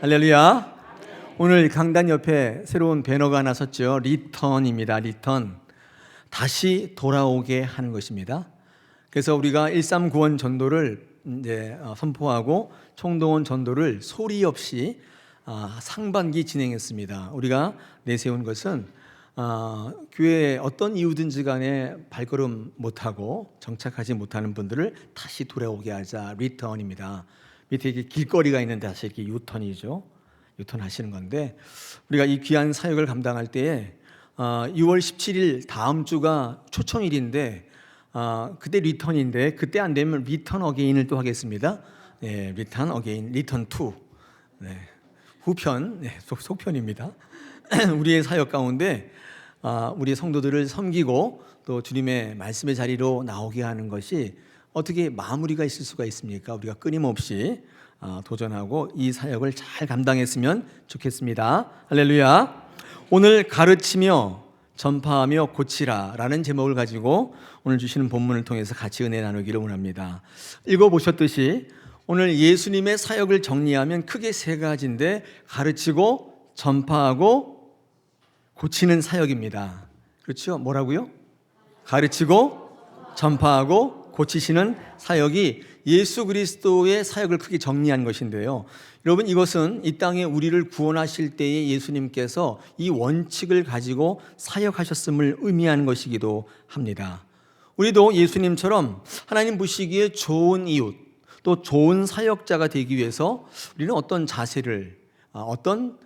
할렐루야. 오늘 강단 옆에 새로운 배너가 하나 섰죠. 리턴입니다. 리턴. 다시 돌아오게 하는 것입니다. 그래서 우리가 139원 전도를 이제 선포하고 총동원 전도를 소리 없이 상반기 진행했습니다. 우리가 내세운 것은 교회에 어떤 이유든지 간에 발걸음 못하고 정착하지 못하는 분들을 다시 돌아오게 하자. 리턴입니다. 밑에 이렇게 길거리가 있는데 다시 이렇게 유턴이죠. 유턴하시는 건데, 우리가 이 귀한 사역을 감당할 때에 6월 17일 다음 주가 초청일인데 그때 리턴인데, 그때 안 되면 리턴 어게인을 또 하겠습니다. 네, 리턴 어게인, 리턴 투. 네, 후편, 네, 속편입니다. 우리의 사역 가운데 우리 성도들을 섬기고 또 주님의 말씀의 자리로 나오게 하는 것이 어떻게 마무리가 있을 수가 있습니까? 우리가 끊임없이 도전하고 이 사역을 잘 감당했으면 좋겠습니다. 할렐루야. 오늘 가르치며 전파하며 고치라 라는 제목을 가지고 오늘 주시는 본문을 통해서 같이 은혜 나누기를 원합니다. 읽어보셨듯이 오늘 예수님의 사역을 정리하면 크게 세 가지인데, 가르치고 전파하고 고치는 사역입니다. 그렇죠? 뭐라고요? 가르치고 전파하고 고치시는 사역이 예수 그리스도의 사역을 크게 정리한 것인데요. 여러분, 이것은 이 땅에 우리를 구원하실 때에 예수님께서 이 원칙을 가지고 사역하셨음을 의미하는 것이기도 합니다. 우리도 예수님처럼 하나님 보시기에 좋은 이웃, 또 좋은 사역자가 되기 위해서 우리는 어떤 자세를, 어떤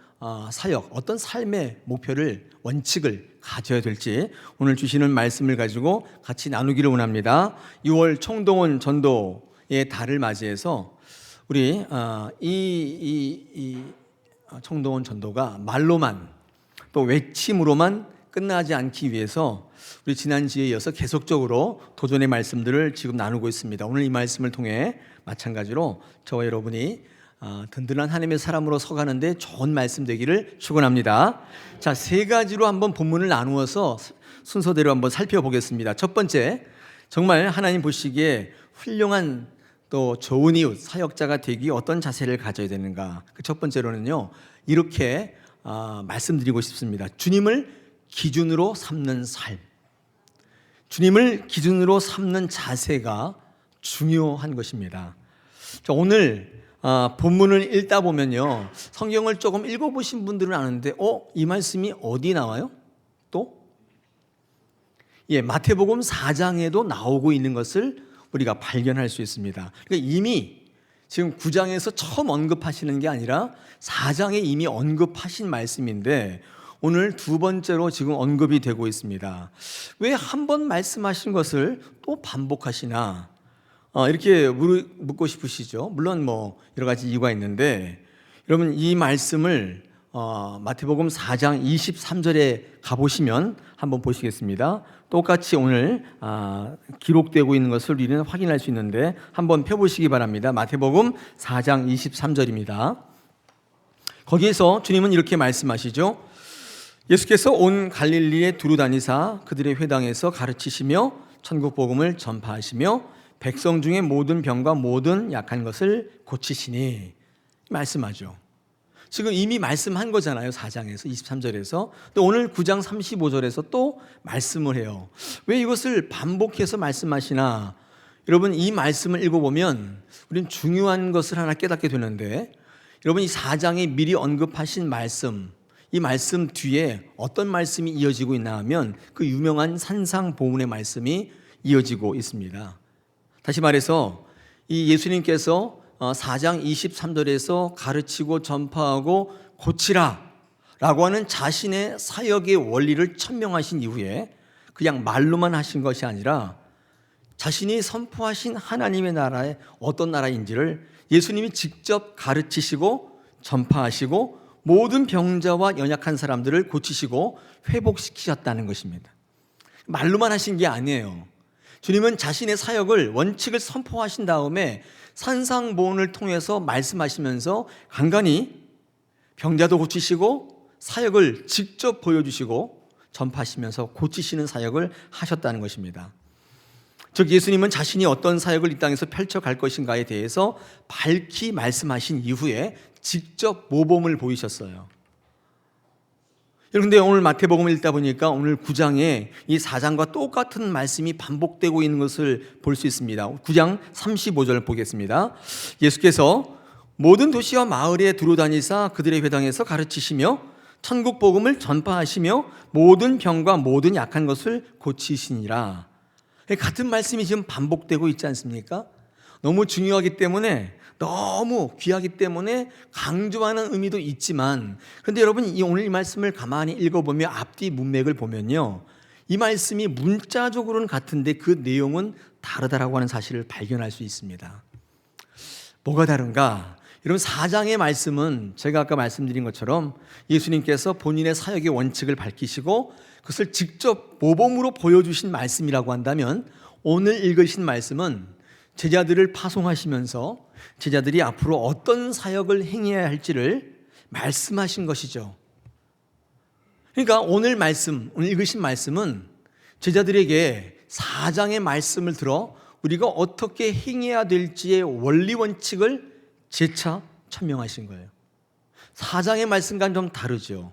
사역, 어떤 삶의 목표를, 원칙을 가져야 될지 오늘 주시는 말씀을 가지고 같이 나누기를 원합니다. 6월 총동원 전도의 달을 맞이해서 우리 이 총동원 전도가 말로만 또 외침으로만 끝나지 않기 위해서 우리 지난주에 이어서 계속적으로 도전의 말씀들을 지금 나누고 있습니다. 오늘 이 말씀을 통해 마찬가지로 저와 여러분이 든든한 하나님의 사람으로 서가는데 좋은 말씀 되기를 축원합니다. 자, 세 가지로 한번 본문을 나누어서 순서대로 한번 살펴보겠습니다. 첫 번째, 정말 하나님 보시기에 훌륭한 또 좋은 이웃, 사역자가 되기 어떤 자세를 가져야 되는가. 그 첫 번째로는요, 이렇게 말씀드리고 싶습니다. 주님을 기준으로 삼는 삶, 주님을 기준으로 삼는 자세가 중요한 것입니다. 자, 오늘 본문을 읽다 보면요, 성경을 조금 읽어보신 분들은 아는데 이 말씀이 어디 나와요? 또? 마태복음 4장에도 나오고 있는 것을 우리가 발견할 수 있습니다. 그러니까 이미 지금 9장에서 처음 언급하시는 게 아니라 4장에 이미 언급하신 말씀인데 오늘 두 번째로 지금 언급이 되고 있습니다. 왜 한 번 말씀하신 것을 또 반복하시나? 이렇게 묻고 싶으시죠. 물론 여러 가지 이유가 있는데, 여러분 이 말씀을 마태복음 4장 23절에 가보시면 한번 보시겠습니다. 똑같이 오늘 기록되고 있는 것을 우리는 확인할 수 있는데 한번 펴보시기 바랍니다. 마태복음 4장 23절입니다. 거기에서 주님은 이렇게 말씀하시죠. 예수께서 온 갈릴리에 두루 다니사 그들의 회당에서 가르치시며 천국 복음을 전파하시며 백성 중에 모든 병과 모든 약한 것을 고치시니 말씀하죠. 지금 이미 말씀한 거잖아요. 4장에서 23절에서. 또 오늘 9장 35절에서 또 말씀을 해요. 왜 이것을 반복해서 말씀하시나? 여러분, 이 말씀을 읽어보면 우리는 중요한 것을 하나 깨닫게 되는데, 여러분 이 4장에 미리 언급하신 말씀, 이 말씀 뒤에 어떤 말씀이 이어지고 있나 하면 그 유명한 산상보훈의 말씀이 이어지고 있습니다. 다시 말해서 이 예수님께서 4장 23절에서 가르치고 전파하고 고치라 라고 하는 자신의 사역의 원리를 천명하신 이후에 그냥 말로만 하신 것이 아니라 자신이 선포하신 하나님의 나라의 어떤 나라인지를 예수님이 직접 가르치시고 전파하시고 모든 병자와 연약한 사람들을 고치시고 회복시키셨다는 것입니다. 말로만 하신 게 아니에요. 주님은 자신의 사역을, 원칙을 선포하신 다음에 산상보훈을 통해서 말씀하시면서 간간히 병자도 고치시고 사역을 직접 보여주시고 전파하시면서 고치시는 사역을 하셨다는 것입니다. 즉 예수님은 자신이 어떤 사역을 이 땅에서 펼쳐갈 것인가에 대해서 밝히 말씀하신 이후에 직접 모범을 보이셨어요. 그런데 오늘 마태복음을 읽다 보니까 오늘 9장에 이 4장과 똑같은 말씀이 반복되고 있는 것을 볼 수 있습니다. 9장 35절 보겠습니다. 예수께서 모든 도시와 마을에 두루다니사 그들의 회당에서 가르치시며 천국 복음을 전파하시며 모든 병과 모든 약한 것을 고치시니라. 같은 말씀이 지금 반복되고 있지 않습니까? 너무 중요하기 때문에, 너무 귀하기 때문에 강조하는 의미도 있지만, 그런데 여러분 오늘 이 말씀을 가만히 읽어보며 앞뒤 문맥을 보면요, 이 말씀이 문자적으로는 같은데 그 내용은 다르다라고 하는 사실을 발견할 수 있습니다. 뭐가 다른가? 여러분 4장의 말씀은 제가 아까 말씀드린 것처럼 예수님께서 본인의 사역의 원칙을 밝히시고 그것을 직접 모범으로 보여주신 말씀이라고 한다면, 오늘 읽으신 말씀은 제자들을 파송하시면서 제자들이 앞으로 어떤 사역을 행해야 할지를 말씀하신 것이죠. 그러니까 오늘 읽으신 말씀은 제자들에게 4장의 말씀을 들어 우리가 어떻게 행해야 될지의 원리 원칙을 재차 천명하신 거예요. 4장의 말씀과는 좀 다르죠.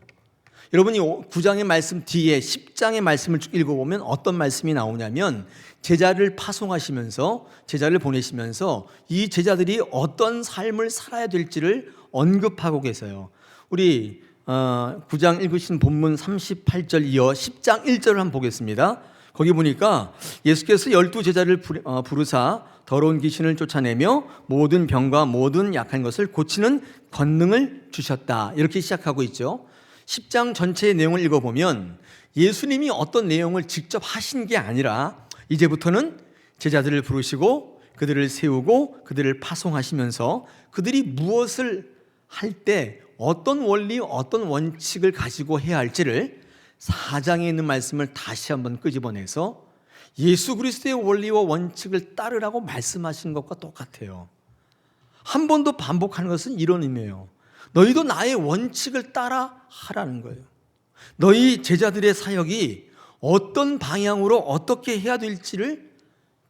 여러분이 9장의 말씀 뒤에 10장의 말씀을 쭉 읽어보면 어떤 말씀이 나오냐면, 제자를 파송하시면서 제자를 보내시면서 이 제자들이 어떤 삶을 살아야 될지를 언급하고 계세요. 우리 9장 읽으신 본문 38절 이어 10장 1절을 한번 보겠습니다. 거기 보니까 예수께서 12제자를 부르사 더러운 귀신을 쫓아내며 모든 병과 모든 약한 것을 고치는 권능을 주셨다, 이렇게 시작하고 있죠. 10장 전체의 내용을 읽어보면 예수님이 어떤 내용을 직접 하신 게 아니라 이제부터는 제자들을 부르시고 그들을 세우고 그들을 파송하시면서 그들이 무엇을 할 때 어떤 원리, 어떤 원칙을 가지고 해야 할지를 4장에 있는 말씀을 다시 한번 끄집어내서 예수 그리스도의 원리와 원칙을 따르라고 말씀하신 것과 똑같아요. 한 번 더 반복하는 것은 이런 의미예요. 너희도 나의 원칙을 따라 하라는 거예요. 너희 제자들의 사역이 어떤 방향으로 어떻게 해야 될지를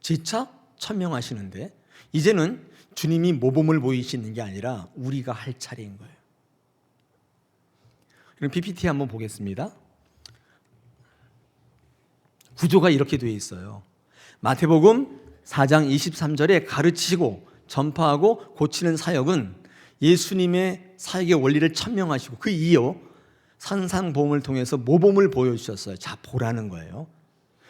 재차 천명하시는데, 이제는 주님이 모범을 보이시는 게 아니라 우리가 할 차례인 거예요. 그럼 PPT 한번 보겠습니다. 구조가 이렇게 되어 있어요. 마태복음 4장 23절에 가르치시고 전파하고 고치는 사역은 예수님의 사역의 원리를 천명하시고 그 이어 산상보험을 통해서 모범을 보여주셨어요. 자, 보라는 거예요.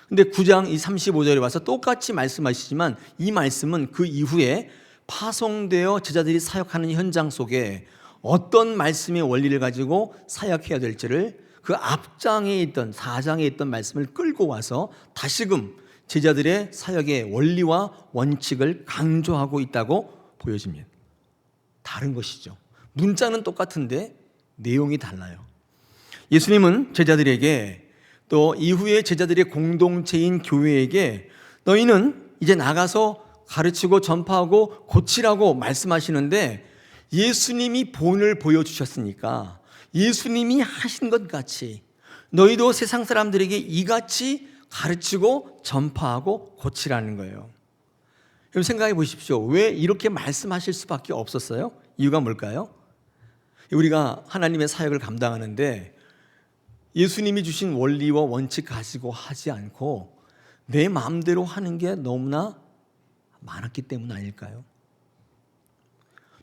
근데 9장 이 35절에 와서 똑같이 말씀하시지만 이 말씀은 그 이후에 파송되어 제자들이 사역하는 현장 속에 어떤 말씀의 원리를 가지고 사역해야 될지를 그 앞장에 있던 4장에 있던 말씀을 끌고 와서 다시금 제자들의 사역의 원리와 원칙을 강조하고 있다고 보여집니다. 다른 것이죠. 문자는 똑같은데 내용이 달라요. 예수님은 제자들에게, 또 이후에 제자들의 공동체인 교회에게 너희는 이제 나가서 가르치고 전파하고 고치라고 말씀하시는데, 예수님이 본을 보여주셨으니까 예수님이 하신 것 같이 너희도 세상 사람들에게 이같이 가르치고 전파하고 고치라는 거예요. 여러분 생각해 보십시오. 왜 이렇게 말씀하실 수밖에 없었어요? 이유가 뭘까요? 우리가 하나님의 사역을 감당하는데 예수님이 주신 원리와 원칙 가지고 하지 않고 내 마음대로 하는 게 너무나 많았기 때문 아닐까요?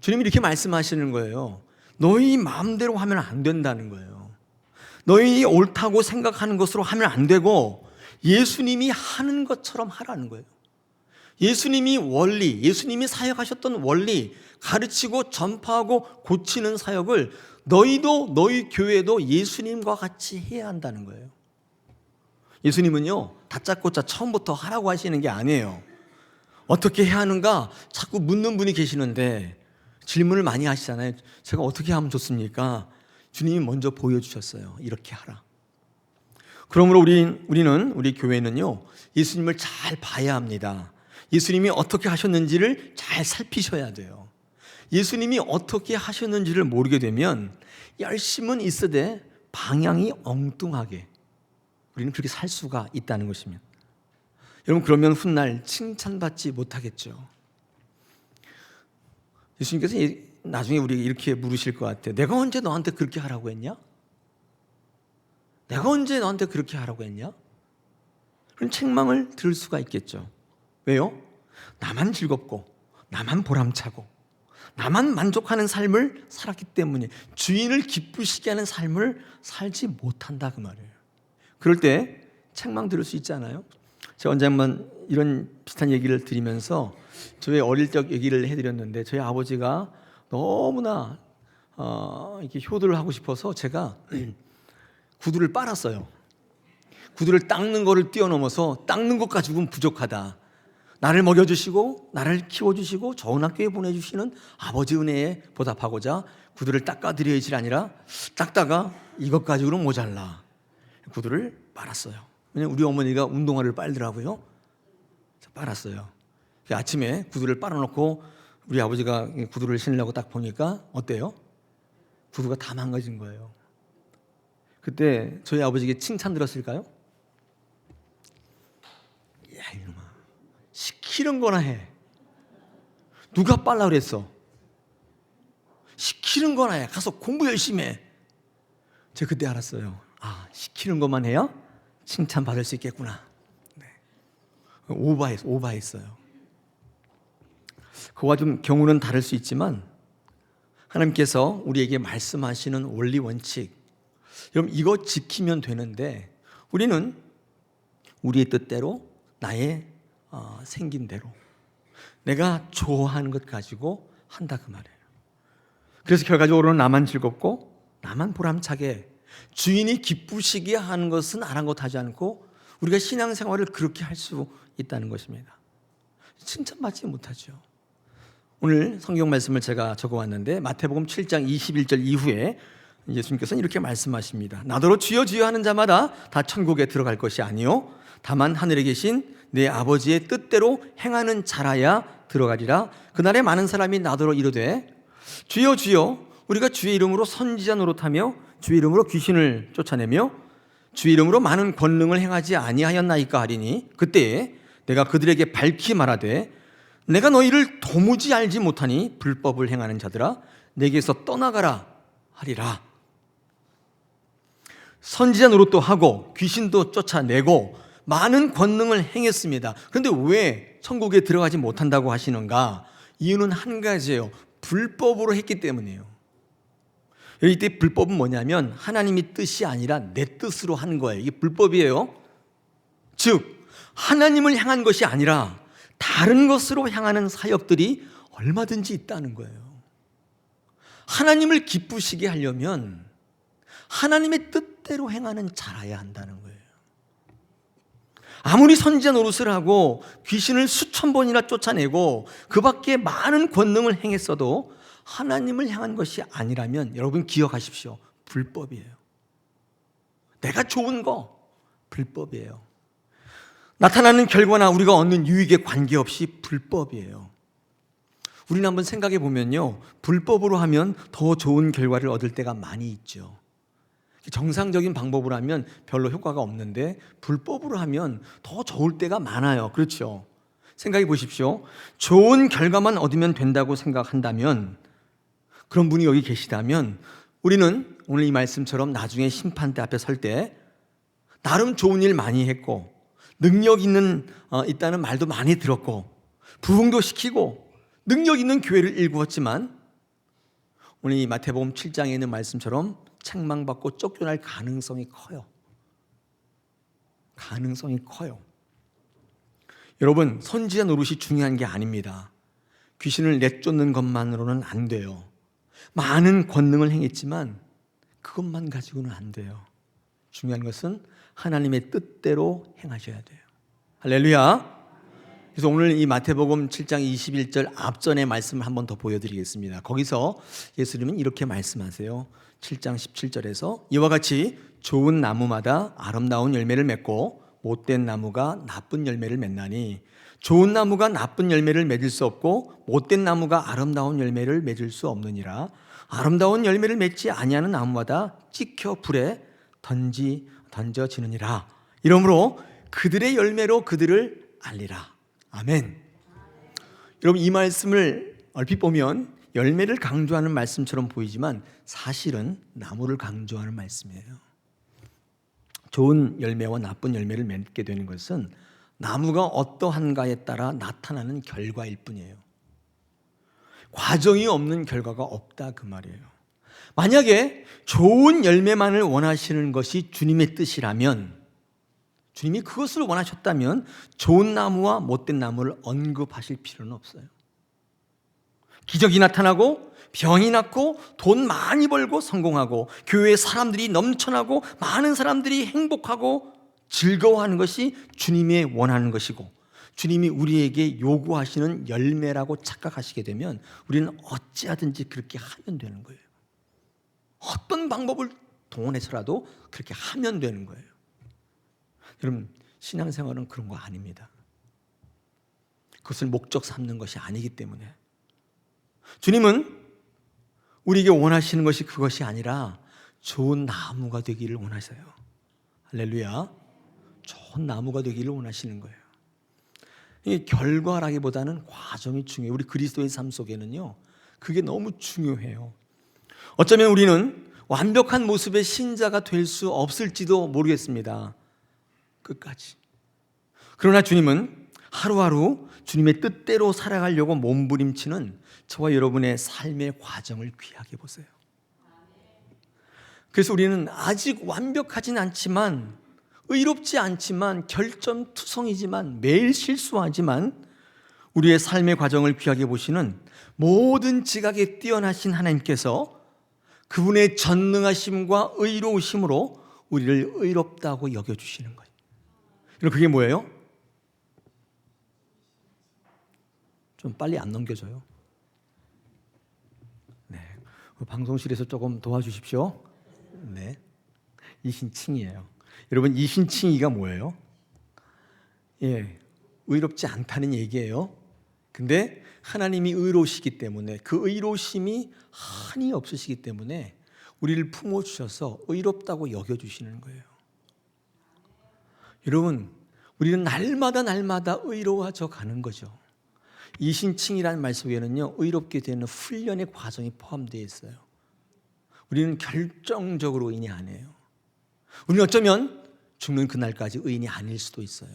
주님이 이렇게 말씀하시는 거예요. 너희 마음대로 하면 안 된다는 거예요. 너희 옳다고 생각하는 것으로 하면 안 되고 예수님이 하는 것처럼 하라는 거예요. 예수님이 원리, 예수님이 사역하셨던 원리, 가르치고 전파하고 고치는 사역을 너희도, 너희 교회도 예수님과 같이 해야 한다는 거예요. 예수님은요, 다짜고짜 처음부터 하라고 하시는 게 아니에요. 어떻게 해야 하는가 자꾸 묻는 분이 계시는데 질문을 많이 하시잖아요. 제가 어떻게 하면 좋습니까? 주님이 먼저 보여주셨어요. 이렇게 하라. 그러므로 우리 교회는요, 예수님을 잘 봐야 합니다. 예수님이 어떻게 하셨는지를 잘 살피셔야 돼요. 예수님이 어떻게 하셨는지를 모르게 되면 열심은 있으되 방향이 엉뚱하게 우리는 그렇게 살 수가 있다는 것입니다. 여러분, 그러면 훗날 칭찬받지 못하겠죠. 예수님께서 나중에 우리에게 이렇게 물으실 것 같아요. 내가 언제 너한테 그렇게 하라고 했냐? 내가 언제 너한테 그렇게 하라고 했냐? 그런 책망을 들을 수가 있겠죠. 왜요? 나만 즐겁고 나만 보람차고 나만 만족하는 삶을 살았기 때문에 주인을 기쁘시게 하는 삶을 살지 못한다 그 말이에요. 그럴 때 책망 들을 수 있잖아요. 제가 언제 한번 이런 비슷한 얘기를 드리면서 저의 어릴 적 얘기를 해드렸는데, 저희 아버지가 너무나 이렇게 효도를 하고 싶어서 제가 구두를 빨았어요. 구두를 닦는 거를 뛰어넘어서 닦는 것 가지고는 부족하다. 나를 먹여주시고 나를 키워주시고 좋은 학교에 보내주시는 아버지 은혜에 보답하고자 구두를 닦아드려야지 아니라 닦다가 이것 가지고는 모자라. 구두를 빨았어요. 왜냐면 우리 어머니가 운동화를 빨더라고요. 빨았어요. 아침에 구두를 빨아놓고 우리 아버지가 구두를 신으려고 딱 보니까 어때요? 구두가 다 망가진 거예요. 그때 저희 아버지에게 칭찬 들었을까요? 야 이놈아, 시키는 거나 해. 누가 빨라 그랬어? 시키는 거나 해. 가서 공부 열심히 해. 제가 그때 알았어요. 아, 시키는 것만 해야 칭찬 받을 수 있겠구나. 네. 오바했어요. 그와 좀 경우는 다를 수 있지만 하나님께서 우리에게 말씀하시는 원리 원칙, 여러분 이거 지키면 되는데 우리는 우리의 뜻대로 나의 생긴 대로 내가 좋아하는 것 가지고 한다 그 말이에요. 그래서 결과적으로는 나만 즐겁고 나만 보람차게 주인이 기쁘시게 하는 것은 아랑곳하지 않고 우리가 신앙생활을 그렇게 할 수 있다는 것입니다. 칭찬받지 못하죠. 오늘 성경 말씀을 제가 적어왔는데 마태복음 7장 21절 이후에 예수님께서는 이렇게 말씀하십니다. 나더러 주여 주여 하는 자마다 다 천국에 들어갈 것이 아니요 다만 하늘에 계신 내 아버지의 뜻대로 행하는 자라야 들어가리라. 그날에 많은 사람이 나더러 이르되 주여 주여 우리가 주의 이름으로 선지자 노릇하며 주의 이름으로 귀신을 쫓아내며 주의 이름으로 많은 권능을 행하지 아니하였나이까 하리니 그때에 내가 그들에게 밝히 말하되 내가 너희를 도무지 알지 못하니 불법을 행하는 자들아 내게서 떠나가라 하리라. 선지자 노릇도 하고 귀신도 쫓아내고 많은 권능을 행했습니다. 그런데 왜 천국에 들어가지 못한다고 하시는가? 이유는 한 가지예요. 불법으로 했기 때문이에요. 이때 불법은 뭐냐면 하나님의 뜻이 아니라 내 뜻으로 하는 거예요. 이게 불법이에요. 즉 하나님을 향한 것이 아니라 다른 것으로 향하는 사역들이 얼마든지 있다는 거예요. 하나님을 기쁘시게 하려면 하나님의 뜻대로 행하는 자라야 한다는 거예요. 아무리 선지자 노릇을 하고 귀신을 수천 번이나 쫓아내고 그 밖에 많은 권능을 행했어도 하나님을 향한 것이 아니라면 여러분 기억하십시오. 불법이에요. 내가 좋은 거 불법이에요. 나타나는 결과나 우리가 얻는 유익에 관계없이 불법이에요. 우리는 한번 생각해 보면요, 불법으로 하면 더 좋은 결과를 얻을 때가 많이 있죠. 정상적인 방법으로 하면 별로 효과가 없는데 불법으로 하면 더 좋을 때가 많아요. 그렇죠? 생각해 보십시오. 좋은 결과만 얻으면 된다고 생각한다면, 그런 분이 여기 계시다면 우리는 오늘 이 말씀처럼 나중에 심판대 앞에 설 때 나름 좋은 일 많이 했고 능력 있다는 말도 많이 들었고 부흥도 시키고 능력 있는 교회를 일구었지만 오늘 이 마태복음 7장에 있는 말씀처럼 책망받고 쫓겨날 가능성이 커요. 가능성이 커요. 여러분, 선지자 노릇이 중요한 게 아닙니다. 귀신을 내쫓는 것만으로는 안 돼요. 많은 권능을 행했지만 그것만 가지고는 안 돼요. 중요한 것은 하나님의 뜻대로 행하셔야 돼요. 할렐루야. 그래서 오늘 이 마태복음 7장 21절 앞전의 말씀을 한 번 더 보여드리겠습니다. 거기서 예수님은 이렇게 말씀하세요. 7장 17절에서 이와 같이 좋은 나무마다 아름다운 열매를 맺고 못된 나무가 나쁜 열매를 맺나니 좋은 나무가 나쁜 열매를 맺을 수 없고 못된 나무가 아름다운 열매를 맺을 수 없느니라. 아름다운 열매를 맺지 아니하는 나무마다 찍혀 불에 던져지느니라. 이러므로 그들의 열매로 그들을 알리라. 아멘. 여러분, 이 말씀을 얼핏 보면 열매를 강조하는 말씀처럼 보이지만 사실은 나무를 강조하는 말씀이에요. 좋은 열매와 나쁜 열매를 맺게 되는 것은 나무가 어떠한가에 따라 나타나는 결과일 뿐이에요. 과정이 없는 결과가 없다 그 말이에요. 만약에 좋은 열매만을 원하시는 것이 주님의 뜻이라면, 주님이 그것을 원하셨다면 좋은 나무와 못된 나무를 언급하실 필요는 없어요. 기적이 나타나고 병이 낫고 돈 많이 벌고 성공하고 교회에 사람들이 넘쳐나고 많은 사람들이 행복하고 즐거워하는 것이 주님이 원하는 것이고 주님이 우리에게 요구하시는 열매라고 착각하시게 되면 우리는 어찌하든지 그렇게 하면 되는 거예요. 어떤 방법을 동원해서라도 그렇게 하면 되는 거예요. 여러분, 신앙생활은 그런 거 아닙니다. 그것을 목적 삼는 것이 아니기 때문에 주님은 우리에게 원하시는 것이 그것이 아니라 좋은 나무가 되기를 원하세요. 할렐루야. 좋은 나무가 되기를 원하시는 거예요. 이게 결과라기보다는 과정이 중요해요. 우리 그리스도의 삶 속에는요, 그게 너무 중요해요. 어쩌면 우리는 완벽한 모습의 신자가 될 수 없을지도 모르겠습니다. 끝까지. 그러나 주님은 하루하루 주님의 뜻대로 살아가려고 몸부림치는 저와 여러분의 삶의 과정을 귀하게 보세요. 그래서 우리는 아직 완벽하진 않지만, 의롭지 않지만, 결점투성이지만, 매일 실수하지만 우리의 삶의 과정을 귀하게 보시는 모든 지각에 뛰어나신 하나님께서 그분의 전능하심과 의로우심으로 우리를 의롭다고 여겨주시는 거예요. 그럼 그게 뭐예요? 좀 빨리 안 넘겨져요. 네, 방송실에서 조금 도와주십시오. 네, 이신칭이에요. 여러분, 이신칭이가 뭐예요? 예, 의롭지 않다는 얘기예요. 근데 하나님이 의로우시기 때문에 그 의로우심이 한이 없으시기 때문에 우리를 품어주셔서 의롭다고 여겨주시는 거예요. 여러분, 우리는 날마다 의로워져 가는 거죠. 이신칭이라는 말 속에는요, 의롭게 되는 훈련의 과정이 포함되어 있어요. 우리는 결정적으로 의인이 아니에요. 우리는 어쩌면 죽는 그날까지 의인이 아닐 수도 있어요.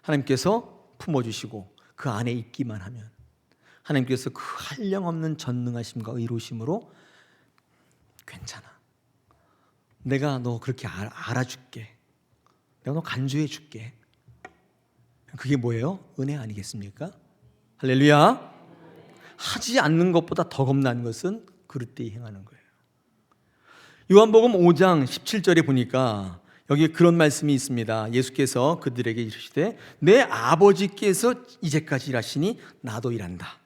하나님께서 품어주시고 그 안에 있기만 하면 하나님께서 그 한량없는 전능하심과 의로우심으로 괜찮아, 내가 너 그렇게 알아줄게, 내가 너 간주해 줄게. 그게 뭐예요? 은혜 아니겠습니까? 할렐루야. 하지 않는 것보다 더 겁나는 것은 그릇되이 행하는 거예요. 요한복음 5장 17절에 보니까 여기에 그런 말씀이 있습니다. 예수께서 그들에게 이르시되 내 아버지께서 이제까지 일하시니 나도 일한다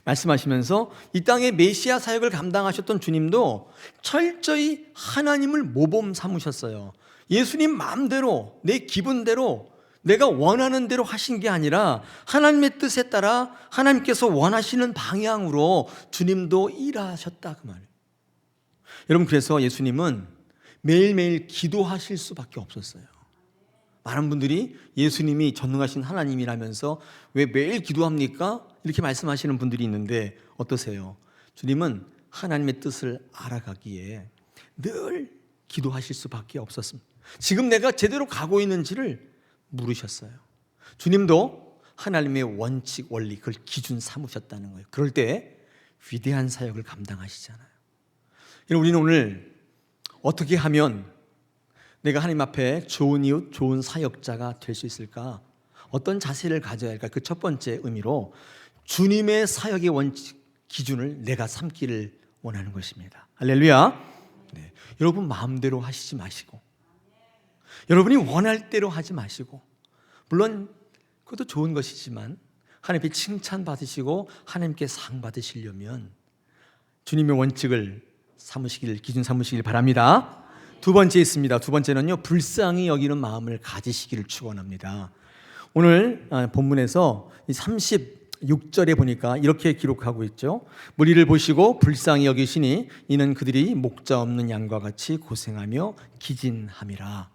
말씀하시면서 이 땅에 메시아 사역을 감당하셨던 주님도 철저히 하나님을 모범 삼으셨어요. 예수님 마음대로, 내 기분대로, 내가 원하는 대로 하신 게 아니라 하나님의 뜻에 따라 하나님께서 원하시는 방향으로 주님도 일하셨다 그 말이에요. 여러분, 그래서 예수님은 매일매일 기도하실 수밖에 없었어요. 많은 분들이 예수님이 전능하신 하나님이라면서 왜 매일 기도합니까? 이렇게 말씀하시는 분들이 있는데 어떠세요? 주님은 하나님의 뜻을 알아가기에 늘 기도하실 수밖에 없었습니다. 지금 내가 제대로 가고 있는지를 물으셨어요. 주님도 하나님의 원칙, 원리, 그걸 기준 삼으셨다는 거예요. 그럴 때 위대한 사역을 감당하시잖아요. 우리는 오늘 어떻게 하면 내가 하나님 앞에 좋은 이웃, 좋은 사역자가 될 수 있을까? 어떤 자세를 가져야 할까? 그 첫 번째 의미로 주님의 사역의 원칙, 기준을 내가 삼기를 원하는 것입니다. 할렐루야. 네. 여러분 마음대로 하시지 마시고, 여러분이 원할 대로 하지 마시고, 물론 그것도 좋은 것이지만 하나님께 칭찬 받으시고 하나님께 상 받으시려면 주님의 원칙을 삼으시길, 기준 삼으시길 바랍니다. 두 번째 있습니다. 두 번째는요, 불쌍히 여기는 마음을 가지시기를 축원합니다. 오늘 본문에서 36절에 보니까 이렇게 기록하고 있죠. 무리를 보시고 불쌍히 여기시니 이는 그들이 목자 없는 양과 같이 고생하며 기진함이라.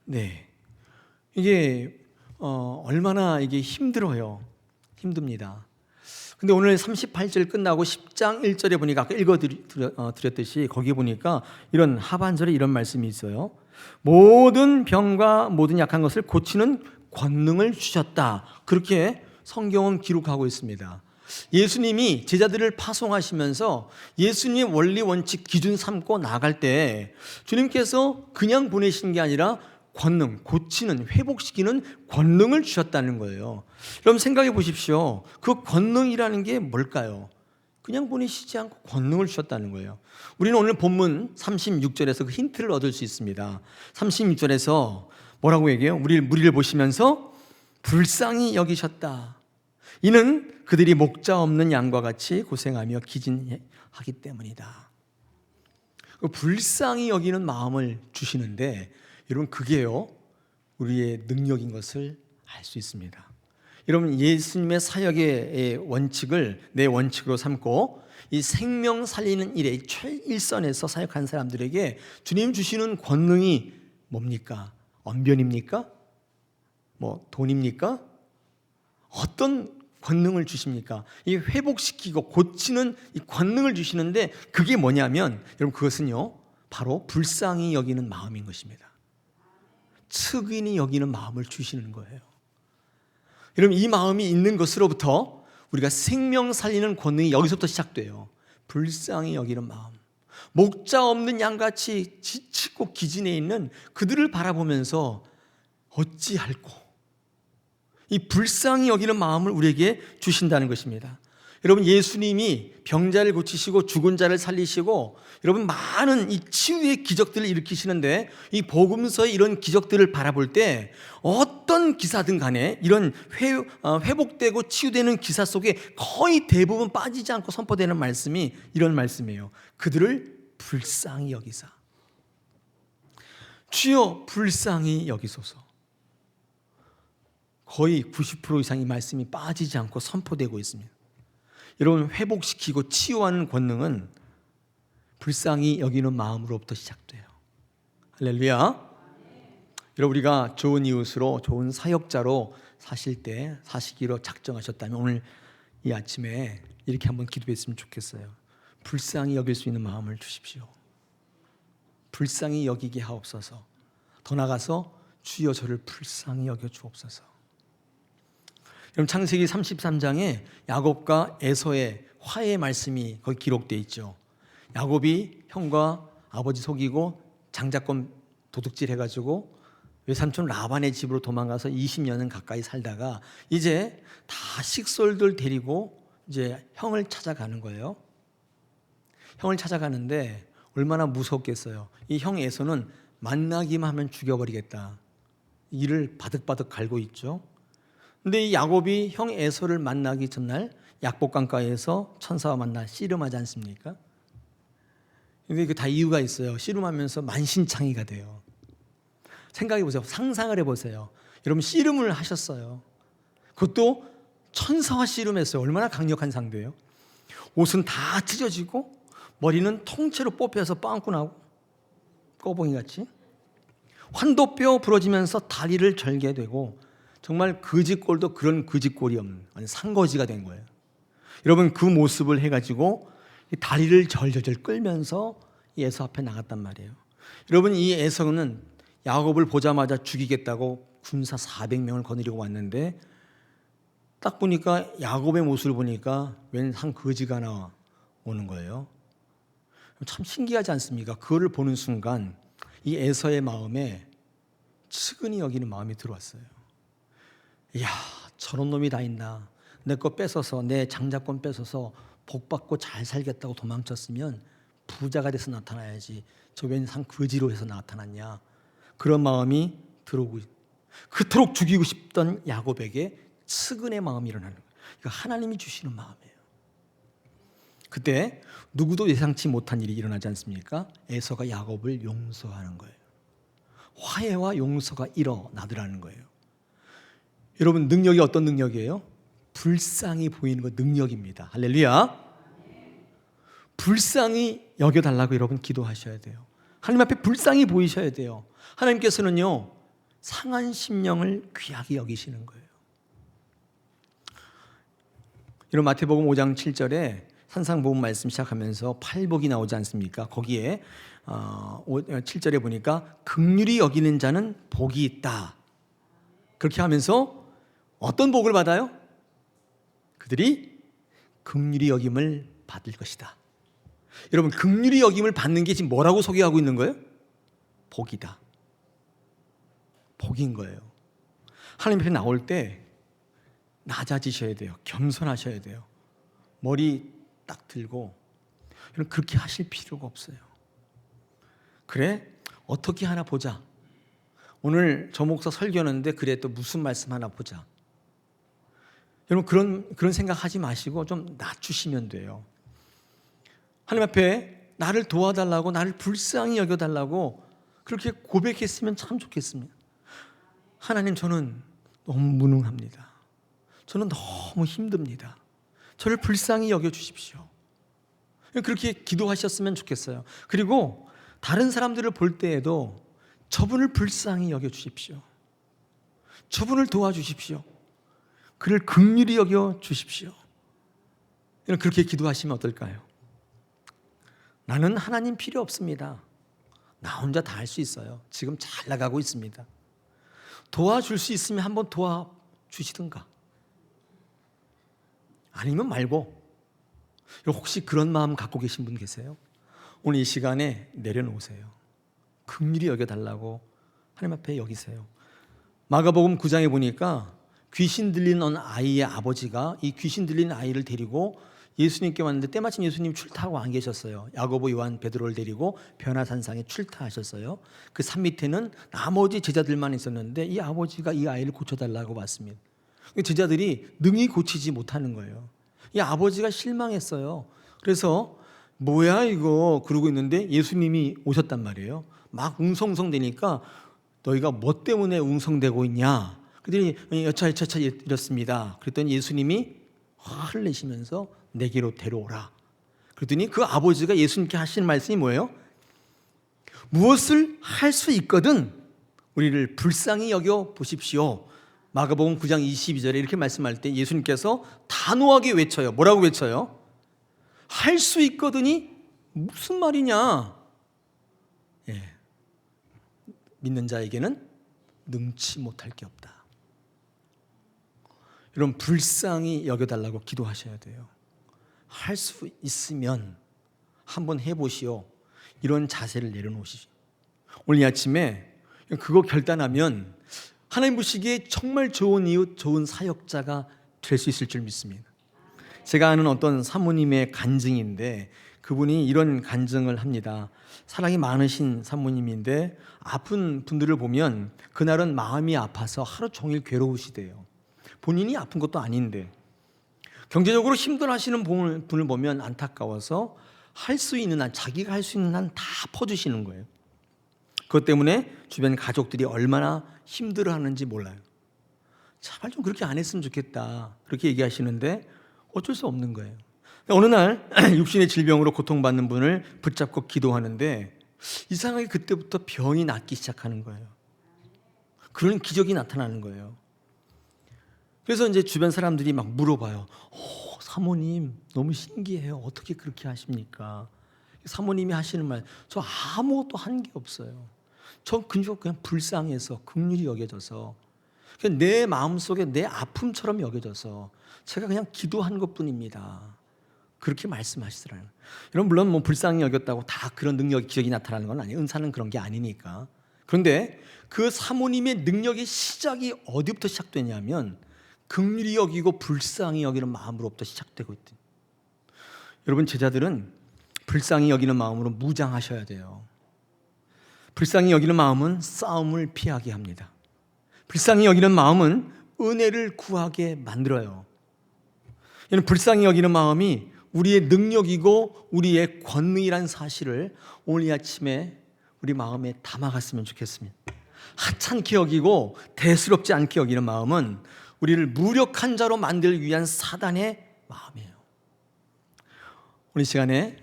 네, 이게 얼마나 이게 힘들어요. 힘듭니다. 근데 오늘 38절 끝나고 10장 1절에 보니까 아까 읽어드렸듯이 거기 보니까 이런 하반절에 이런 말씀이 있어요. 모든 병과 모든 약한 것을 고치는 권능을 주셨다. 그렇게 성경은 기록하고 있습니다. 예수님이 제자들을 파송하시면서 예수님의 원리 원칙 기준 삼고 나갈 때 주님께서 그냥 보내신 게 아니라 권능, 고치는, 회복시키는 권능을 주셨다는 거예요. 여러분 생각해 보십시오. 그 권능이라는 게 뭘까요? 그냥 보내시지 않고 권능을 주셨다는 거예요. 우리는 오늘 본문 36절에서 그 힌트를 얻을 수 있습니다. 36절에서 뭐라고 얘기해요? 무리를 보시면서 불쌍히 여기셨다. 이는 그들이 목자 없는 양과 같이 고생하며 기진하기 때문이다. 불쌍히 여기는 마음을 주시는데 여러분 그게요 우리의 능력인 것을 알 수 있습니다. 여러분 예수님의 사역의 원칙을 내 원칙으로 삼고 이 생명 살리는 일에 최일선에서 사역한 사람들에게 주님 주시는 권능이 뭡니까? 언변입니까? 돈입니까? 어떤 권능을 주십니까? 이 회복시키고 고치는 이 권능을 주시는데 그게 뭐냐면 여러분 그것은요 바로 불쌍히 여기는 마음인 것입니다. 측은히 여기는 마음을 주시는 거예요. 여러분 이 마음이 있는 것으로부터 우리가 생명 살리는 권능이 여기서부터 시작돼요. 불쌍히 여기는 마음. 목자 없는 양같이 지치고 기진해 있는 그들을 바라보면서 어찌할꼬 이 불쌍히 여기는 마음을 우리에게 주신다는 것입니다. 여러분 예수님이 병자를 고치시고 죽은 자를 살리시고 여러분 많은 이 치유의 기적들을 일으키시는데 이 복음서의 이런 기적들을 바라볼 때 어떤 기사든 간에 이런 회복되고 치유되는 기사 속에 거의 대부분 빠지지 않고 선포되는 말씀이 이런 말씀이에요. 그들을 불쌍히 여기사. 주여 불쌍히 여기소서. 거의 90% 이상의 말씀이 빠지지 않고 선포되고 있습니다. 여러분 회복시키고 치유하는 권능은 불쌍히 여기는 마음으로부터 시작돼요. 할렐루야. 여러분 우리가 좋은 이웃으로 좋은 사역자로 사시기로 작정하셨다면 오늘 이 아침에 이렇게 한번 기도했으면 좋겠어요. 불쌍히 여길 수 있는 마음을 주십시오. 불쌍히 여기게 하옵소서. 더 나아가서 주여 저를 불쌍히 여겨 주옵소서. 그럼 창세기 33장에 야곱과 에서의 화해의 말씀이 거기 기록되어 있죠. 야곱이 형과 아버지 속이고 장자권 도둑질 해가지고 외삼촌 라반의 집으로 도망가서 20년은 가까이 살다가 이제 다 식솔들 데리고 이제 형을 찾아가는 거예요. 형을 찾아가는데 얼마나 무섭겠어요. 이 형 에서는 만나기만 하면 죽여버리겠다. 이를 바득바득 갈고 있죠. 근데 이 야곱이 형 에서를 만나기 전날 약복강가에서 천사와 만나 씨름하지 않습니까? 근데 그 다 이유가 있어요. 씨름하면서 만신창이가 돼요. 생각해 보세요. 상상을 해보세요. 여러분 씨름을 하셨어요. 그것도 천사와 씨름했어요. 얼마나 강력한 상대예요. 옷은 다 찢어지고 머리는 통째로 뽑혀서 빵꾸 나고 꺼봉이같이 환도뼈 부러지면서 다리를 절게 되고 정말 거지꼴도 그런 거지꼴이 없는 상거지가 된 거예요. 여러분 그 모습을 해가지고 다리를 절절절 끌면서 에서 앞에 나갔단 말이에요. 여러분 이 에서는 야곱을 보자마자 죽이겠다고 군사 400명을 거느리고 왔는데 딱 보니까 야곱의 모습을 보니까 웬 상거지가 나오는 거예요. 참 신기하지 않습니까? 그거를 보는 순간 이 에서의 마음에 측은히 여기는 마음이 들어왔어요. 이야 저런 놈이 다 있나. 내 거 뺏어서 내 장자권 뺏어서 복받고 잘 살겠다고 도망쳤으면 부자가 돼서 나타나야지. 저 웬 상거지로 해서 나타났냐. 그런 마음이 들어오고 그토록 죽이고 싶던 야곱에게 측은의 마음이 일어나는 거예요. 이거 하나님이 주시는 마음이에요. 그때 누구도 예상치 못한 일이 일어나지 않습니까? 에서가 야곱을 용서하는 거예요. 화해와 용서가 일어나더라는 거예요. 여러분 능력이 어떤 능력이에요? 불쌍히 보이는 거 능력입니다. 할렐루야. 불쌍히 여겨달라고 여러분 기도하셔야 돼요. 하나님 앞에 불쌍히 보이셔야 돼요. 하나님께서는요 상한 심령을 귀하게 여기시는 거예요. 이런 마태복음 5장 7절에 산상복음 말씀 시작하면서 팔복이 나오지 않습니까? 거기에 7절에 보니까 긍휼히 여기는 자는 복이 있다. 그렇게 하면서 어떤 복을 받아요? 그들이 긍휼히 여김을 받을 것이다. 여러분, 긍휼히 여김을 받는 게 지금 뭐라고 소개하고 있는 거예요? 복이다. 복인 거예요. 하나님 앞에 나올 때 낮아지셔야 돼요. 겸손하셔야 돼요. 머리 딱 들고. 여러분, 그렇게 하실 필요가 없어요. 그래? 어떻게 하나 보자. 오늘 저 목사 설교하는데 그래 또 무슨 말씀 하나 보자. 여러분, 그런 생각하지 마시고 좀 낮추시면 돼요. 하나님 앞에 나를 도와달라고, 나를 불쌍히 여겨달라고 그렇게 고백했으면 참 좋겠습니다. 하나님, 저는 너무 무능합니다. 저는 너무 힘듭니다. 저를 불쌍히 여겨주십시오. 그렇게 기도하셨으면 좋겠어요. 그리고 다른 사람들을 볼 때에도 저분을 불쌍히 여겨주십시오. 저분을 도와주십시오. 그를 긍휼히 여겨주십시오. 그렇게 기도하시면 어떨까요? 나는 하나님 필요 없습니다. 나 혼자 다 할 수 있어요. 지금 잘 나가고 있습니다. 도와줄 수 있으면 한번 도와주시든가. 아니면 말고. 혹시 그런 마음 갖고 계신 분 계세요? 오늘 이 시간에 내려놓으세요. 긍휼히 여겨달라고 하나님 앞에 여기세요. 마가복음 9장에 보니까 귀신 들린 아이의 아버지가 이 귀신 들린 아이를 데리고 예수님께 왔는데 때마침 예수님 출타하고 안 계셨어요. 야고보, 요한, 베드로를 데리고 변화산상에 출타하셨어요. 그 산 밑에는 나머지 제자들만 있었는데 이 아버지가 이 아이를 고쳐달라고 왔습니다. 제자들이 능히 고치지 못하는 거예요. 이 아버지가 실망했어요. 그래서 뭐야 이거 그러고 있는데 예수님이 오셨단 말이에요. 막 웅성웅성대니까 너희가 뭐 때문에 웅성대고 있냐? 그랬더니 여차여차 이렇습니다. 그랬더니 예수님이 화를 내시면서 내게로 데려오라. 그랬더니 그 아버지가 예수님께 하시는 말씀이 뭐예요? 무엇을 할 수 있거든 우리를 불쌍히 여겨 보십시오. 마가복음 9장 22절에 이렇게 말씀할 때 예수님께서 단호하게 외쳐요. 뭐라고 외쳐요? 할 수 있거든이 무슨 말이냐? 예. 믿는 자에게는 능치 못할 게 없다. 여러분, 불쌍히 여겨달라고 기도하셔야 돼요. 할 수 있으면 한번 해보시오. 이런 자세를 내려놓으시죠. 오늘 이 아침에 그거 결단하면 하나님 보시기에 정말 좋은 이웃, 좋은 사역자가 될 수 있을 줄 믿습니다. 제가 아는 어떤 사모님의 간증인데 그분이 이런 간증을 합니다. 사랑이 많으신 사모님인데 아픈 분들을 보면 그날은 마음이 아파서 하루 종일 괴로우시대요. 본인이 아픈 것도 아닌데 경제적으로 힘들어하시는 분을 보면 안타까워서 할 수 있는 한, 자기가 할 수 있는 한 다 퍼주시는 거예요. 그것 때문에 주변 가족들이 얼마나 힘들어하는지 몰라요. 제발 좀 그렇게 안 했으면 좋겠다 그렇게 얘기하시는데 어쩔 수 없는 거예요. 어느 날 육신의 질병으로 고통받는 분을 붙잡고 기도하는데 이상하게 그때부터 병이 낫기 시작하는 거예요. 그런 기적이 나타나는 거예요. 그래서 이제 주변 사람들이 막 물어봐요. 사모님 너무 신기해요. 어떻게 그렇게 하십니까? 사모님이 하시는 말, 저 아무것도 한 게 없어요. 전 그냥 불쌍해서 긍휼히 여겨져서 그냥 내 마음속에 내 아픔처럼 여겨져서 제가 그냥 기도한 것뿐입니다. 그렇게 말씀하시더라고요. 여러분, 물론 뭐 불쌍히 여겼다고 다 그런 능력, 기적이 나타나는 건 아니에요. 은사는 그런 게 아니니까. 그런데 그 사모님의 능력의 시작이 어디부터 시작되냐면 긍휼히 여기고 불쌍히 여기는 마음으로부터 시작되고 있대요. 여러분, 제자들은 불쌍히 여기는 마음으로 무장하셔야 돼요. 불쌍히 여기는 마음은 싸움을 피하게 합니다. 불쌍히 여기는 마음은 은혜를 구하게 만들어요. 불쌍히 여기는 마음이 우리의 능력이고 우리의 권능이란 사실을 오늘 이 아침에 우리 마음에 담아갔으면 좋겠습니다. 하찮게 여기고 대수롭지 않게 여기는 마음은 우리를 무력한 자로 만들기 위한 사단의 마음이에요. 오늘 이 시간에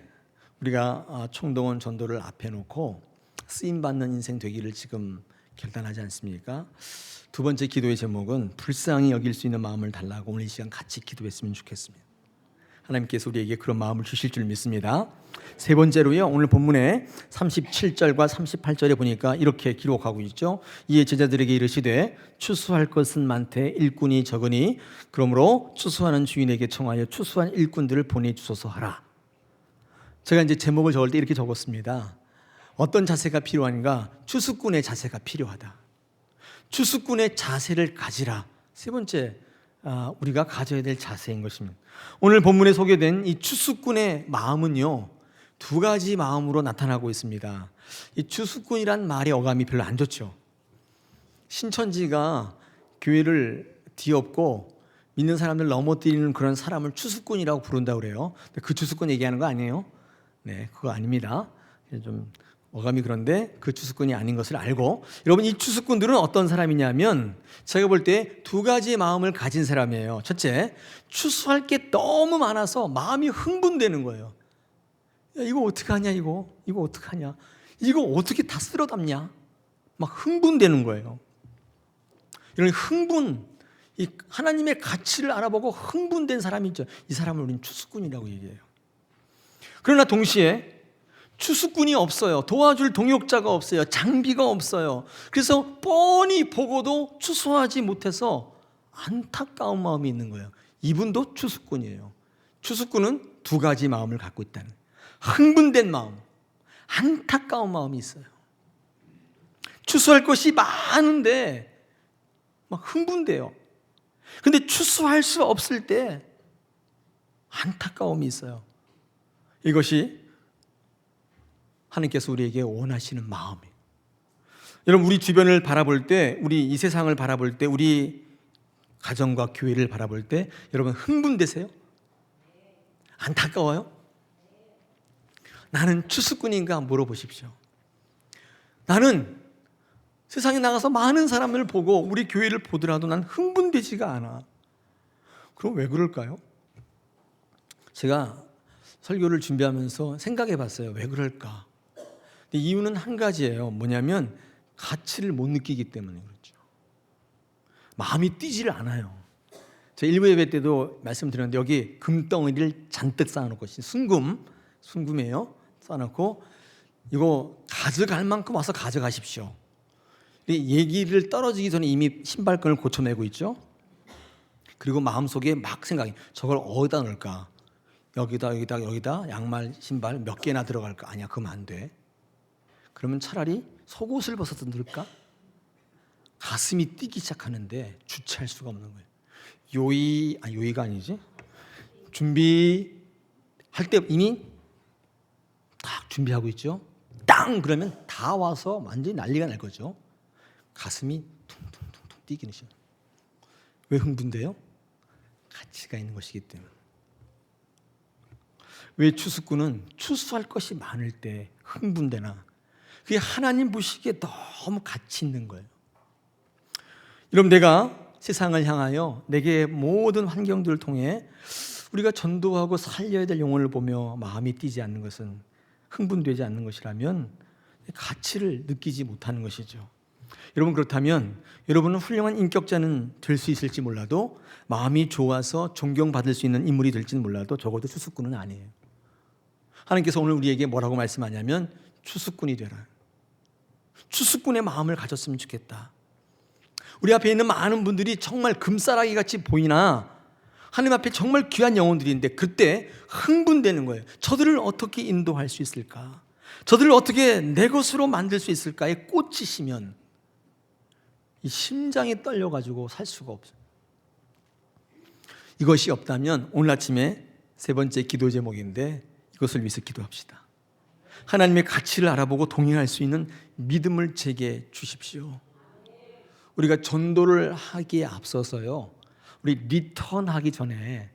우리가 총동원 전도를 앞에 놓고 쓰임받는 인생 되기를 지금 결단하지 않습니까? 두 번째 기도의 제목은 불쌍히 여길 수 있는 마음을 달라고 오늘 이 시간 같이 기도했으면 좋겠습니다. 하나님께서 우리에게 그런 마음을 주실 줄 믿습니다. 세 번째로요, 오늘 본문에 37절과 38절에 보니까 이렇게 기록하고 있죠. 이에 제자들에게 이르시되 추수할 것은 많되 일꾼이 적으니 그러므로 추수하는 주인에게 청하여 추수한 일꾼들을 보내주소서 하라. 제가 이제 제목을 적을 때 이렇게 적었습니다. 어떤 자세가 필요한가? 추수꾼의 자세가 필요하다. 추수꾼의 자세를 가지라. 세 번째, 우리가 가져야 될 자세인 것입니다. 오늘 본문에 소개된 이 추수꾼의 마음은요, 두 가지 마음으로 나타나고 있습니다. 이 추수꾼이란 말의 어감이 별로 안 좋죠. 신천지가 교회를 뒤엎고 믿는 사람들 넘어뜨리는 그런 사람을 추수꾼이라고 부른다고 그래요. 근데 그 추수꾼 얘기하는 거 아니에요? 네, 그거 아닙니다. 좀 어감이 그런데 그 추수꾼이 아닌 것을 알고, 여러분, 이 추수꾼들은 어떤 사람이냐면 제가 볼 때 두 가지의 마음을 가진 사람이에요. 첫째, 추수할 게 너무 많아서 마음이 흥분되는 거예요. 야, 이거 어떡하냐, 이거 어떡하냐, 이거 어떻게 다 쓸어 담냐, 막 흥분되는 거예요. 이런 흥분, 이 하나님의 가치를 알아보고 흥분된 사람이 있죠. 이 사람을 우리는 추수꾼이라고 얘기해요. 그러나 동시에 추수꾼이 없어요. 도와줄 동역자가 없어요. 장비가 없어요. 그래서 뻔히 보고도 추수하지 못해서 안타까운 마음이 있는 거예요. 이분도 추수꾼이에요. 추수꾼은 두 가지 마음을 갖고 있다는, 흥분된 마음, 안타까운 마음이 있어요. 추수할 것이 많은데 막 흥분돼요. 근데 추수할 수 없을 때 안타까움이 있어요. 이것이 하나님께서 우리에게 원하시는 마음이에요. 여러분, 우리 주변을 바라볼 때, 우리 이 세상을 바라볼 때, 우리 가정과 교회를 바라볼 때 여러분 흥분되세요? 안타까워요? 나는 추수꾼인가 물어보십시오. 나는 세상에 나가서 많은 사람을 보고 우리 교회를 보더라도 난 흥분되지가 않아. 그럼 왜 그럴까요? 제가 설교를 준비하면서 생각해 봤어요. 왜 그럴까? 근데 이유는 한 가지예요. 뭐냐면 가치를 못 느끼기 때문에 그렇죠. 마음이 뛰지를 않아요. 제가 일부 예배 때도 말씀드렸는데 여기 금덩어리를 잔뜩 쌓아놓고, 순금이에요. 쌓아놓고 이거 가져갈 만큼 와서 가져가십시오. 얘기를 떨어지기 전에 이미 신발끈을 고쳐내고 있죠. 그리고 마음속에 막 생각이, 저걸 어디다 넣을까? 여기다 양말, 신발 몇 개나 들어갈까? 아니야, 그러면 안 돼. 그러면 차라리 속옷을 벗어서 넣을까? 가슴이 뛰기 시작하는데 주체할 수가 없는 거예요. 요의가 아니지. 준비할 때 이미 딱 준비하고 있죠. 땅! 그러면 다 와서 완전히 난리가 날 거죠. 가슴이 퉁퉁퉁퉁 뛰기는 시작. 왜 흥분돼요? 가치가 있는 것이기 때문에. 왜 추수꾼은 추수할 것이 많을 때 흥분되나? 그게 하나님 보시기에 너무 가치 있는 거예요. 여러분, 내가 세상을 향하여 내게 모든 환경들을 통해 우리가 전도하고 살려야 될 영혼을 보며 마음이 뛰지 않는 것은, 흥분되지 않는 것이라면 가치를 느끼지 못하는 것이죠. 여러분, 그렇다면 여러분은 훌륭한 인격자는 될 수 있을지 몰라도, 마음이 좋아서 존경받을 수 있는 인물이 될지는 몰라도 적어도 추수꾼은 아니에요. 하나님께서 오늘 우리에게 뭐라고 말씀하냐면 추수꾼이 되라. 추수꾼의 마음을 가졌으면 좋겠다. 우리 앞에 있는 많은 분들이 정말 금싸라기 같이 보이나 하나님 앞에 정말 귀한 영혼들인데 그때 흥분되는 거예요. 저들을 어떻게 인도할 수 있을까? 저들을 어떻게 내 것으로 만들 수 있을까에 꽂히시면 이 심장이 떨려가지고 살 수가 없어요. 이것이 없다면 오늘 아침에 세 번째 기도 제목인데 이것을 위해서 기도합시다. 하나님의 가치를 알아보고 동행할 수 있는 믿음을 제게 주십시오. 우리가 전도를 하기에 앞서서요, 우리 리턴하기 전에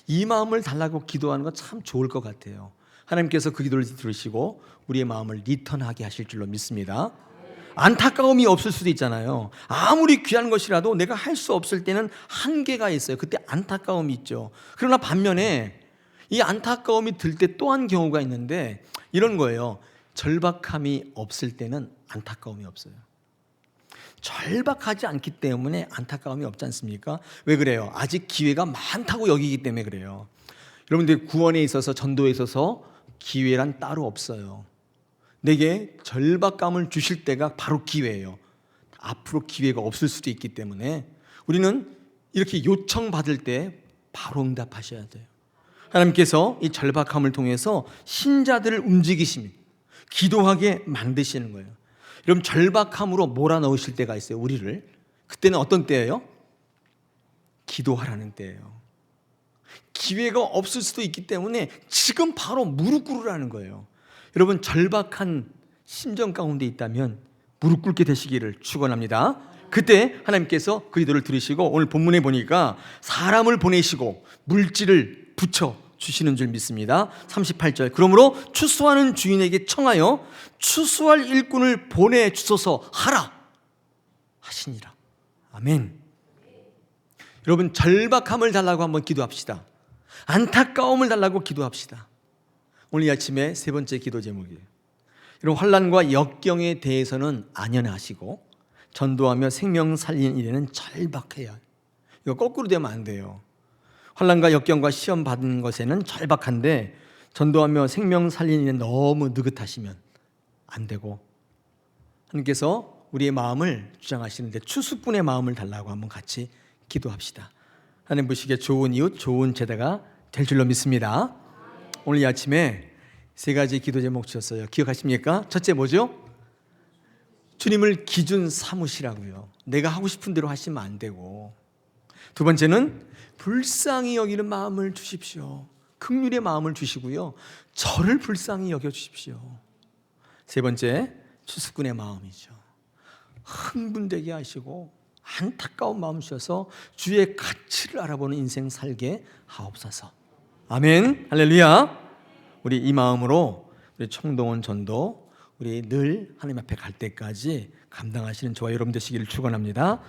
이 마음을 달라고 기도하는 건 참 좋을 것 같아요. 하나님께서 그 기도를 들으시고 우리의 마음을 리턴하게 하실 줄로 믿습니다. 안타까움이 없을 수도 있잖아요. 아무리 귀한 것이라도 내가 할 수 없을 때는 한계가 있어요. 그때 안타까움이 있죠. 그러나 반면에 이 안타까움이 들 때 또 한 경우가 있는데 이런 거예요. 절박함이 없을 때는 안타까움이 없어요. 절박하지 않기 때문에 안타까움이 없지 않습니까? 왜 그래요? 아직 기회가 많다고 여기기 때문에 그래요. 여러분들 구원에 있어서, 전도에 있어서 기회란 따로 없어요. 내게 절박감을 주실 때가 바로 기회예요. 앞으로 기회가 없을 수도 있기 때문에 우리는 이렇게 요청받을 때 바로 응답하셔야 돼요. 하나님께서 이 절박함을 통해서 신자들을 움직이십니다. 기도하게 만드시는 거예요. 여러분, 절박함으로 몰아넣으실 때가 있어요, 우리를. 그때는 어떤 때예요? 기도하라는 때예요. 기회가 없을 수도 있기 때문에 지금 바로 무릎 꿇으라는 거예요. 여러분, 절박한 심정 가운데 있다면 무릎 꿇게 되시기를 축원합니다. 그때 하나님께서 그 기도를 들으시고 오늘 본문에 보니까 사람을 보내시고 물질을 붙여 주시는 줄 믿습니다. 38절, 그러므로 추수하는 주인에게 청하여 추수할 일꾼을 보내주소서 하라 하시니라. 아멘. 여러분, 절박함을 달라고 한번 기도합시다. 안타까움을 달라고 기도합시다. 오늘 이 아침에 세 번째 기도 제목이에요. 여러분, 환난과 역경에 대해서는 안연하시고 전도하며 생명 살리는 일에는 절박해야. 이거 거꾸로 되면 안 돼요. 환난과 역경과 시험 받은 것에는 절박한데 전도하며 생명 살리는 일에 너무 느긋하시면 안 되고, 하나님께서 우리의 마음을 주장하시는데 추수꾼의 마음을 달라고 한번 같이 기도합시다. 하나님 보시기에 좋은 이웃, 좋은 제자가 될 줄로 믿습니다. 오늘 이 아침에 세 가지 기도 제목 주셨어요. 기억하십니까? 첫째 뭐죠? 주님을 기준 삼으시라고요. 내가 하고 싶은 대로 하시면 안 되고. 두 번째는 불쌍히 여기는 마음을 주십시오. 긍휼의 마음을 주시고요, 저를 불쌍히 여겨 주십시오. 세 번째, 추수꾼의 마음이죠. 흥분되게 하시고 안타까운 마음 주셔서 주의 가치를 알아보는 인생 살게 하옵소서. 아멘. 할렐루야. 우리 이 마음으로 우리 청동원 전도 우리 늘 하나님 앞에 갈 때까지 감당하시는 저와 여러분 되시기를 축원합니다.